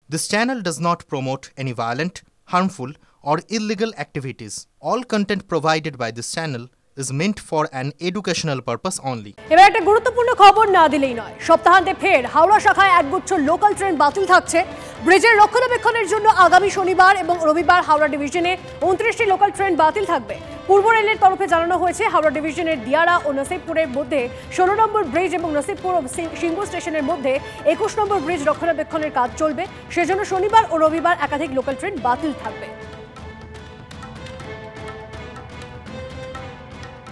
This channel does not promote any violent, harmful, or illegal activities. All content provided by this channel is meant for an educational purpose only. এবার একটা গুরুত্বপূর্ণ খবর না দিলেই নয়। সপ্তাহান্তে ফের হাওড়া শাখায় একগুচ্ছ লোকাল ট্রেন বাতিল থাকছে। ব্রিজের রক্ষণাবেক্ষণের জন্য আগামী শনিবার এবং রবিবার হাওড়া ডিভিশনে 29টি লোকাল ট্রেন বাতিল থাকবে। পূর্ব রেলের তরফে জানানো হয়েছে হাওড়া ডিভিশনের দিয়ারা ও নসিবপুরের মধ্যে 16 নম্বর ব্রিজ এবং নসিবপুর ও সিংহ স্টেশনের মধ্যে 21 নম্বর ব্রিজ রক্ষণাবেক্ষণের কাজ চলবে। সেজন্য শনিবার ও রবিবার একাধিক লোকাল ট্রেন বাতিল থাকবে।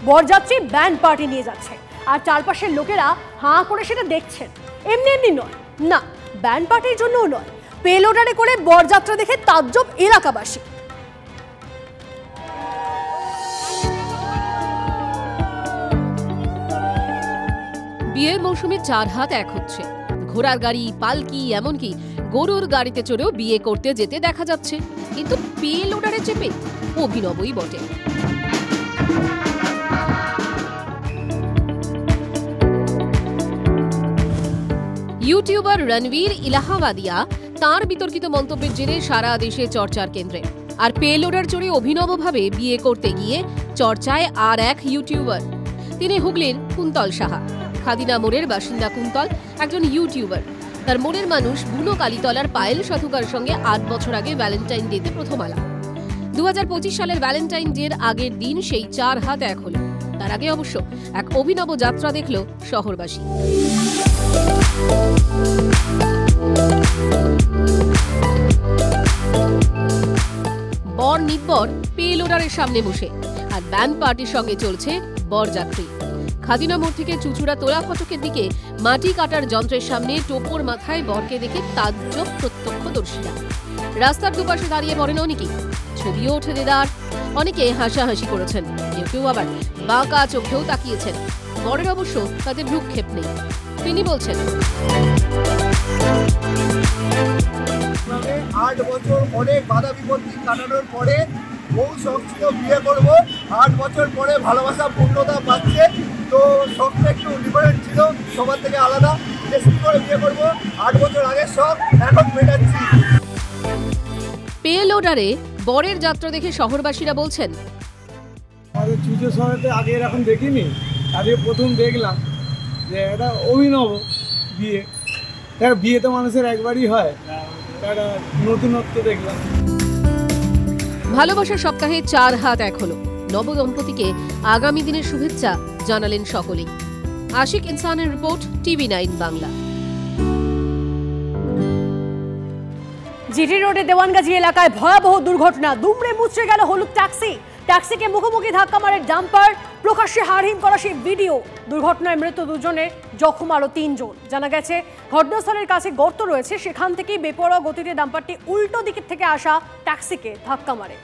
বরযাত্রী ব্যান্ড পার্টি নিয়ে যাচ্ছে আর চারপাশের লোকেরা হাঁ করে সেটা দেখছেন। এমনি এমনি নয়, না, ব্যান্ড পার্টির জন্যও নয়, পেলোডারে করে বরযাত্রা দেখে তাজ্জব এলাকাবাসী। বিয়ের মৌসুমে 4 হাত এক হচ্ছে। ঘোড়ার গাড়ি, পালকি, এমনকি গরুর গাড়িতে চড়েও বিয়ে করতে যেতে দেখা যাচ্ছে, কিন্তু পেলোডারে চেপে অভিনবই বটে। ইউটিউবার রণবীর ইলাহাবাদিয়া তাঁর বিতর্কিত মন্তব্যের জেরে সারা দেশে চর্চার কেন্দ্রে। আর পেলোডার চড়ে অভিনবভাবে বিয়ে করতে গিয়ে চর্চায় আর এক ইউটিউবার। তিনি হুগলির কুন্তল সাহা। খাদিনা মোড়ের বাসিন্দা কুন্তল একজন ইউটিউবার। তার মোড়ের মানুষ বুনো কালীতলার পায়েল সাধুকার সঙ্গে 8 বছর আগে ভ্যালেন্টাইন ডেতে প্রথম আলাপ। 2025 সালের ভ্যালেন্টাইন ডের আগের দিন সেই 4 হাত এক হলো। তার আগে অবশ্য এক অভিনব যাত্রা দেখল শহরবাসী। বর নিব্বর পেলোডারের সামনে বসে, আর ব্যান্ড পার্টির সঙ্গে চলছে বরযাত্রী। খাদিনা মোড় থেকে চুচুড়া তোলা ফটকের দিকে মাটি কাটার যন্ত্রের সামনে টোপর মাথায় বরকে দেখে তাজ্জব প্রত্যক্ষদর্শীরা। রাস্তার দুপাশে দাঁড়িয়ে পড়েন অনেকেই, ছবিও ওঠে দেদার। অনেকে হাসাহাসি করেছেন, কেউ আবার বাঁকা চোখেও তাকিয়েছেন। বরের অবশ্য তাদের ভ্রুক্ষেপ নেই। তিনি বলছেন, 8 বছর অনেক বাধা বিপত্তি কাটানোর পরে বহু শখ ছিল বিয়ে করবো। 8 বছর পরে ভালোবাসা পূর্ণতা পাচ্ছে, তো শখটা একটু ডিফারেন্ট ছিল, সবার থেকে আলাদা। বেশি করে বিয়ে করবো, 8 বছর আগের শখ এখন মেটাচ্ছি। পেলোডারে বরের যাত্রা দেখে শহরবাসীরা বলছেন, আমাদের চুচো শহরেতে আগে এরকম দেখিনি, আজকে প্রথম দেখলাম যে এটা অভিনব বিয়ে। বিয়ে তো মানুষের একবারই হয়, একটা নতুনত্ব দেখলাম। ভালোবাসার সপ্তাহে 4 হাত এক হলো। নবদম্পতিকে আগামী দিনের শুভেচ্ছা জানালেন সকলেই। আশিক ইনসানের রিপোর্ট, TV9 বাংলা। জিটি রোডে দেওয়ানগাজী এলাকায় ভয়াবহ দুর্ঘটনা। দুমড়ে মুচড়ে গেল হলুদ ট্যাক্সি। ট্যাক্সিকে মুখোমুখি ধাক্কা মারে ডাম্পার। প্রকাশ্যে হাড়হিম করা সেই ভিডিও। দুর্ঘটনায় মৃত 2 জনের, জখম আরো 3 জন। জানা গেছে ঘটনাস্থলের কাছে গর্ত রয়েছে, সেখান থেকেই বেপরোয়া গতিতে ডাম্পারটি উল্টো দিকের থেকে আসা ট্যাক্সিকে ধাক্কা মারে।